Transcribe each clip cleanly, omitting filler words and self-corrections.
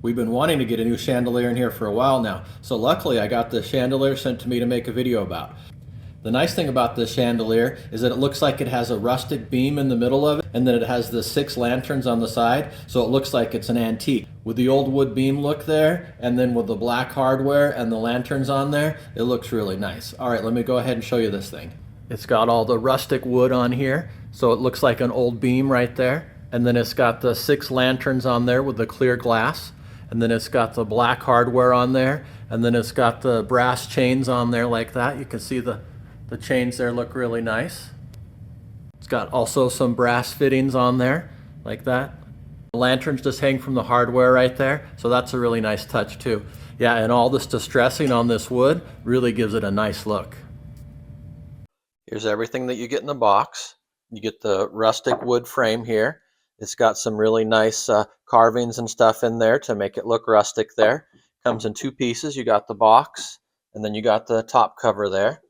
We've been wanting to get a new chandelier in here for a while now, so luckily I got the chandelier sent to me to make a video about. The nice thing about this chandelier is that it looks like it has a rustic beam in the middle of it, and then it has the 6 lanterns on the side, so it looks like it's an antique. With the old wood beam look there, and then with the black hardware and the lanterns on there, it looks really nice. Alright, let me go ahead and show you this thing. It's got all the rustic wood on here, so it looks like an old beam right there. And then it's got the 6 lanterns on there with the clear glass. And then it's got the black hardware on there. And then it's got the brass chains on there like that. You can see the chains there look really nice. It's got also some brass fittings on there like that. The lanterns just hang from the hardware right there. So that's a really nice touch too. Yeah, and all this distressing on this wood really gives it a nice look. Here's everything that you get in the box. You get the rustic wood frame here. It's got some really nice carvings and stuff in there to make it look rustic there. Comes in 2 pieces. You got the box, and then you got the top cover there.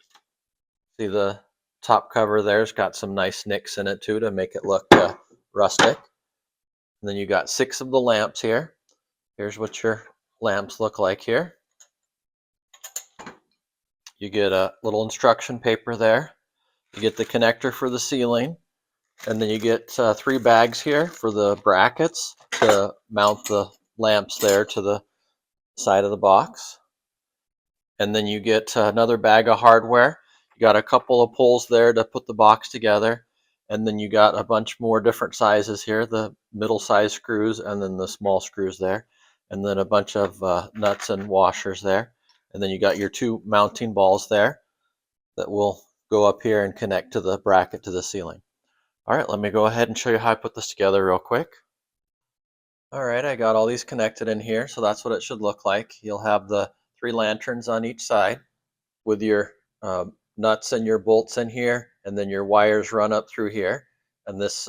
See the top cover there's got some nice nicks in it too to make it look rustic. And then you got 6 of the lamps here. Here's what your lamps look like here. You get a little instruction paper there. You get the connector for the ceiling. And then you get 3 bags here for the brackets to mount the lamps there to the side of the box. And then you get another bag of hardware. You got a couple of pulls there to put the box together. And then you got a bunch more different sizes here, the middle size screws and then the small screws there. And then a bunch of nuts and washers there. And then you got your 2 mounting balls there that will go up here and connect to the bracket to the ceiling. Alright, let me go ahead and show you how I put this together real quick. Alright, I got all these connected in here, so that's what it should look like. You'll have the 3 lanterns on each side with your nuts and your bolts in here, and then your wires run up through here. And this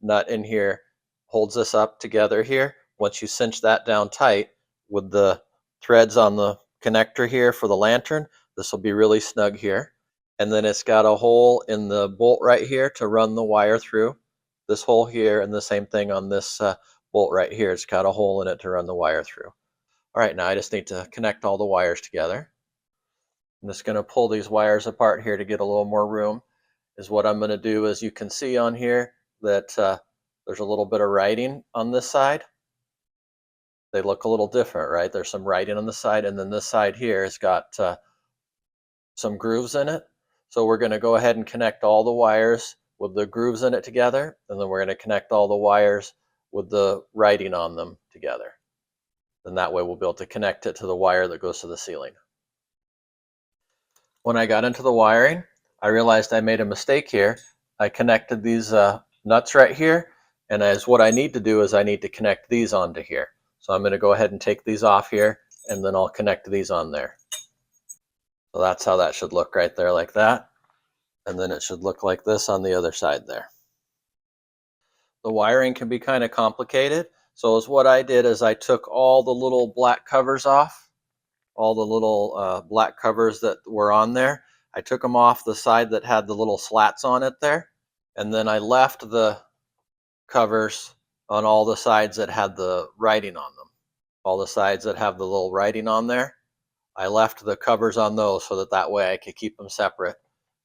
nut in here holds this up together here. Once you cinch that down tight with the threads on the connector here for the lantern, this will be really snug here. And then it's got a hole in the bolt right here to run the wire through. This hole here, and the same thing on this bolt right here. It's got a hole in it to run the wire through. All right, now I just need to connect all the wires together. I'm just going to pull these wires apart here to get a little more room. Is what I'm going to do is you can see on here that there's a little bit of writing on this side. They look a little different, right? There's some writing on the side, and then this side here has got some grooves in it. So we're going to go ahead and connect all the wires with the grooves in it together, and then we're going to connect all the wires with the writing on them together. And that way we'll be able to connect it to the wire that goes to the ceiling. When I got into the wiring, I realized I made a mistake here. I connected these nuts right here, and as what I need to do is I need to connect these onto here. So I'm going to go ahead and take these off here, and then I'll connect these on there. So that's how that should look right there, like that. And then it should look like this on the other side there. The wiring can be kind of complicated. So what I did is I took all the little black covers off, all the little black covers that were on there. I took them off the side that had the little slats on it there. And then I left the covers on all the sides that had the writing on them. All the sides that have the little writing on there. I left the covers on those so that way I could keep them separate.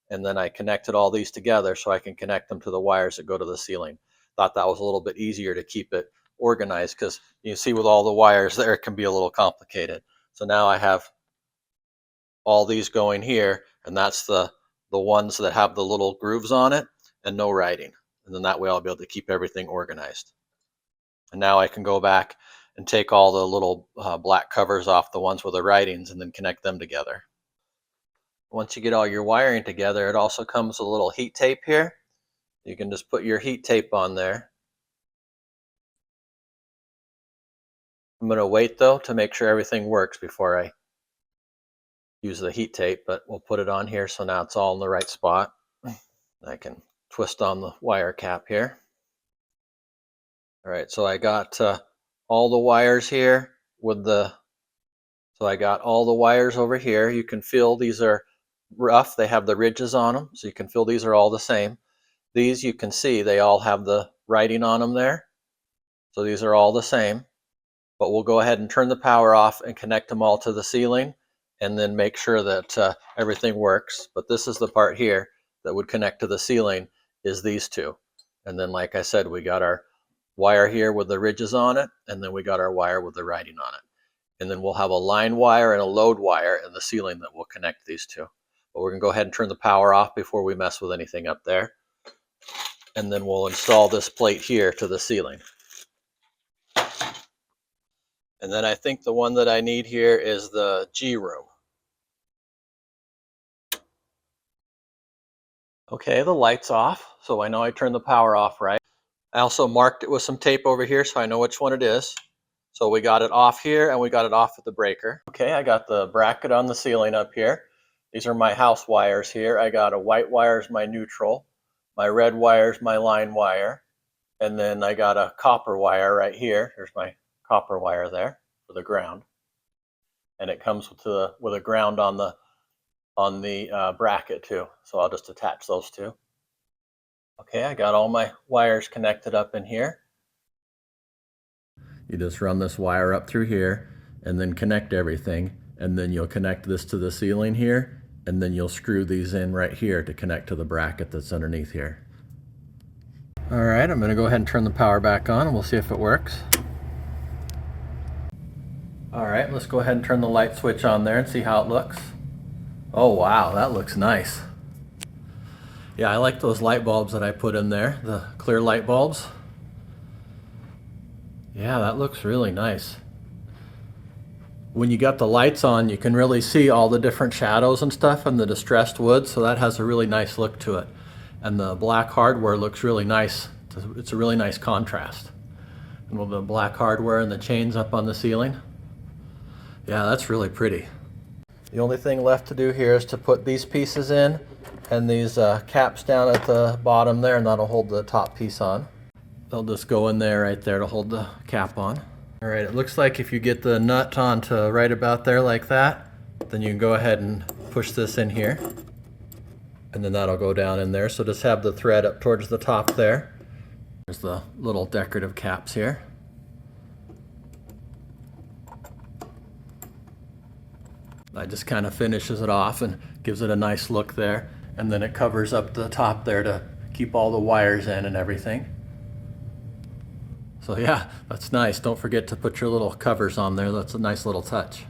And then I connected all these together so I can connect them to the wires that go to the ceiling. Thought that was a little bit easier to keep it organized because you see with all the wires there, it can be a little complicated. So now I have all these going here, and that's the ones that have the little grooves on it and no writing. And then that way I'll be able to keep everything organized. And now I can go back and take all the little black covers off the ones with the writings and then connect them together. Once you get all your wiring together, it also comes with a little heat tape here. You can just put your heat tape on there. I'm going to wait though to make sure everything works before I use the heat tape, but we'll put it on here so now it's all in the right spot. I can twist on the wire cap here. All right, so I got all the wires here with so I got all the wires over here. You can feel these are rough. They have the ridges on them, so you can feel these are all the same. These you can see they all have the writing on them there. So these are all the same. but we'll go ahead and turn the power off and connect them all to the ceiling and then make sure that everything works. But this is the part here that would connect to the ceiling, is these two. And then, like I said, we got our wire here with the ridges on it, and then we got our wire with the writing on it. And then we'll have a line wire and a load wire in the ceiling that will connect these two. But we're gonna go ahead and turn the power off before we mess with anything up there. And then we'll install this plate here to the ceiling. And then I think the one that I need here is the G room. Okay, the light's off, so I know I turned the power off right. I also marked it with some tape over here so I know which one it is. So we got it off here and we got it off at the breaker. Okay, I got the bracket on the ceiling up here. These are my house wires here. I got a white wire as my neutral, my red wire is my line wire, and then I got a copper wire right here. There's my copper wire there for the ground. And it comes with a ground on the bracket too. So I'll just attach those two. Okay, I got all my wires connected up in here. You just run this wire up through here and then connect everything, and then you'll connect this to the ceiling here, and then you'll screw these in right here to connect to the bracket that's underneath here. All right, I'm gonna go ahead and turn the power back on and we'll see if it works. All right, let's go ahead and turn the light switch on there and see how it looks. Oh wow, that looks nice. Yeah, I like those light bulbs that I put in there, the clear light bulbs. Yeah, that looks really nice. When you got the lights on, you can really see all the different shadows and stuff and the distressed wood, so that has a really nice look to it. And the black hardware looks really nice. It's a really nice contrast. And with the black hardware and the chains up on the ceiling. Yeah, that's really pretty. The only thing left to do here is to put these pieces in and these caps down at the bottom there, and that'll hold the top piece on. They'll just go in there right there to hold the cap on. All right, it looks like if you get the nut onto right about there like that, then you can go ahead and push this in here. And then that'll go down in there. So just have the thread up towards the top there. There's the little decorative caps here. That just kind of finishes it off and gives it a nice look there. And then it covers up the top there to keep all the wires in and everything. So yeah, that's nice. Don't forget to put your little covers on there. That's a nice little touch.